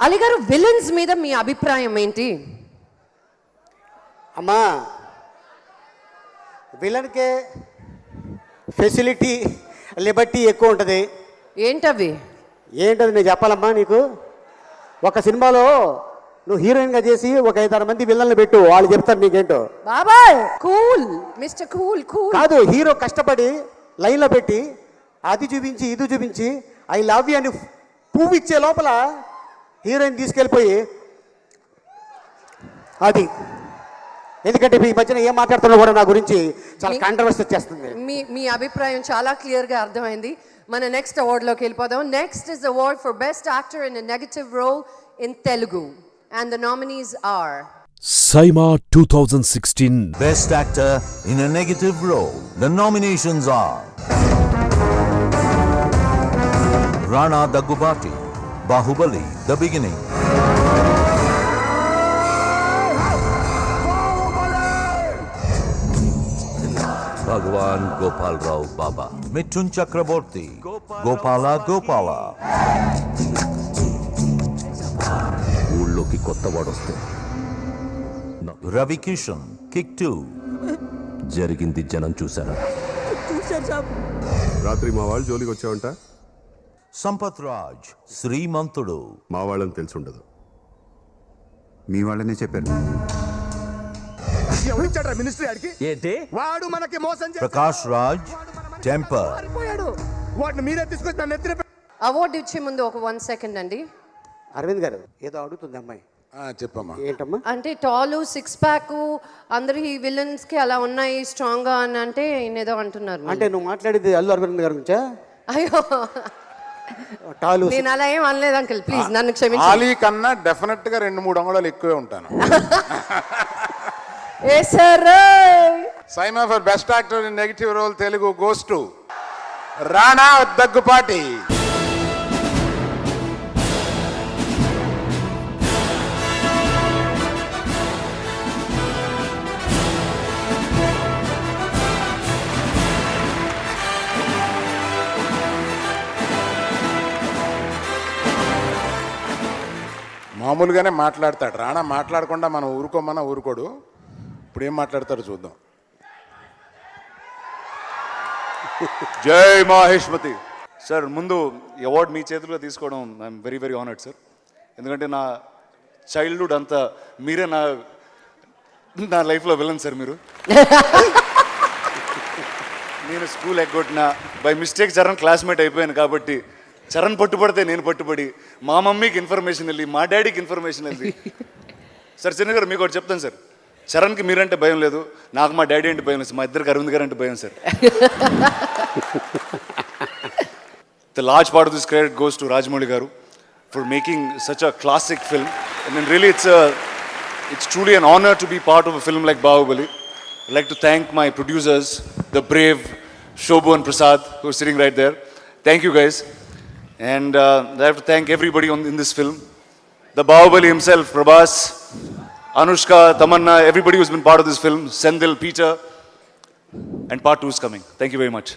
అలీ గారు, విలన్స్ మీద మీ అభిప్రాయం ఏంటి? అమ్మా, విలన్కే ఫెసిలిటీ లిబర్టీ ఎక్కువ ఉంటుంది. ఏంటవి? ఏంటది నేను చెప్పాలమ్మా నీకు? ఒక సినిమాలో నువ్వు హీరోయిన్గా చేసి ఒక 5-6 మంది విలన్లు పెట్టు, వాళ్ళు చెప్తారు నీకేంటో. బాబాయ్ కూల్, మిస్టర్ కూల్ కూల్. కాదు, హీరో కష్టపడి లైన్లో పెట్టి అది చూపించి ఇది చూపించి ఐ లవ్ యూ అని పువ్వు ఇచ్చే లోపల హీరోయిన్ తీసుకెళ్ళిపోయి అది. ఎందుకంటే ఈ మధ్యన ఏం మాట్లాడుతున్నా కూడా నా గురించి చాలా కాంట్రవర్సీ వచ్చేస్తుంది. మీ అభిప్రాయం చాలా క్లియర్గా అర్థమైంది. మన నెక్స్ట్ అవార్డులోకి వెళ్ళిపోదాం. Next is award for best actor in a negative role in Telugu and the nominees are Saima 2016 Best Actor in a Negative Role. The nominations are Rana Daggubati, Bahubali, The Beginning. Bhagwan Gopal Rao Baba, Mithun Chakraborty, Gopala Gopala. ఊళ్ళోకి కొత్త వాడు వస్తే Ravi Kishan, kick 2. జరిగింది జనం చూశారా? రాత్రి మా వాళ్ళు జోలికి వచ్చావంట. సంపత్ రాజ్, శ్రీమంతుడు. మా వాళ్ళని తెలిసి ఉండదు. మీ వాళ్ళనే చెప్పారు. మినిస్ట్రీ ఆడికి ఏంటి? వాడు మనకి మోసం ప్రకాష్ రాజ్, టెంపర్. వాడిని మీరే తీసుకొచ్చి నన్ను ఎత్తిన. అవార్డు ఇచ్చే ముందు ఒక 1 సెకండ్ అండి. అరవింద్ గారు ఏదో అడుగుతుంది అమ్మాయి. చెప్పమ్మా. ఏంటమ్మా? అంటే టాలు 6 ప్యాక్ అందరు ఈ విలన్స్ కి అలా ఉన్నాయి స్ట్రాంగ్ గా అని అంటే ఏదో అంటున్నారు. అంటే నువ్వు మాట్లాడేది అల్లు అరవింద్ గారి నుంచా? అయ్యో, టాలు నేను అలా ఏం అనలేదు అంకుల్, ప్లీజ్ నన్ను క్షమించండి. ఆలీ కన్నా డెఫినెట్ గా 2-3 అంగుళాలు ఎక్కువే ఉంటాను. ఏ sir, SIIMA for best actor in negative role Telugu goes to Rana Daggubati. మామూలుగానే మాట్లాడతాడు రాణా, మాట్లాడకుండా మనం ఊరుకోమన్నా ఊరుకోడు. ఇప్పుడు ఏం మాట్లాడతాడో చూద్దాం. జై మహేష్మతి సార్. ముందు ఈ అవార్డు మీ చేతుల్లో తీసుకోవడం I'm very very honoured sir. ఎందుకంటే నా చైల్డ్హుడ్ అంతా మీరే నా లైఫ్లో విలన్ సార్ మీరు. నేను స్కూల్ ఎగ్గొట్టిన బై మిస్టేక్ చరణ్ క్లాస్మేట్ అయిపోయాను కాబట్టి చరణ్ పట్టుబడితే నేను పట్టుబడి మా మమ్మీకి ఇన్ఫర్మేషన్ వెళ్ళి మా డాడీకి ఇన్ఫర్మేషన్ వెళ్ళి. సార్ చిన్న గారు మీకు ఒకటి చెప్తాను సార్, చరణ్కి మీరంటే భయం లేదు, నాకు మా డాడీ అంటే భయం లేదు, మా ఇద్దరికి అరవింద్ గారు అంటే భయం sir. The large part of this credit goes to Rajamouli గారు for making such a classic film. And really it's truly an honor to be part of a film like Bahubali. I'd like to thank my producers, the brave Shobhu and Prasad, who are sitting right there. Thank you guys. And I have to thank everybody in this film. The Bahubali himself, Prabhas, Anushka, Tamanna, everybody who's been part of this film, Sendil, Peter, and part 2 is coming. Thank you very much.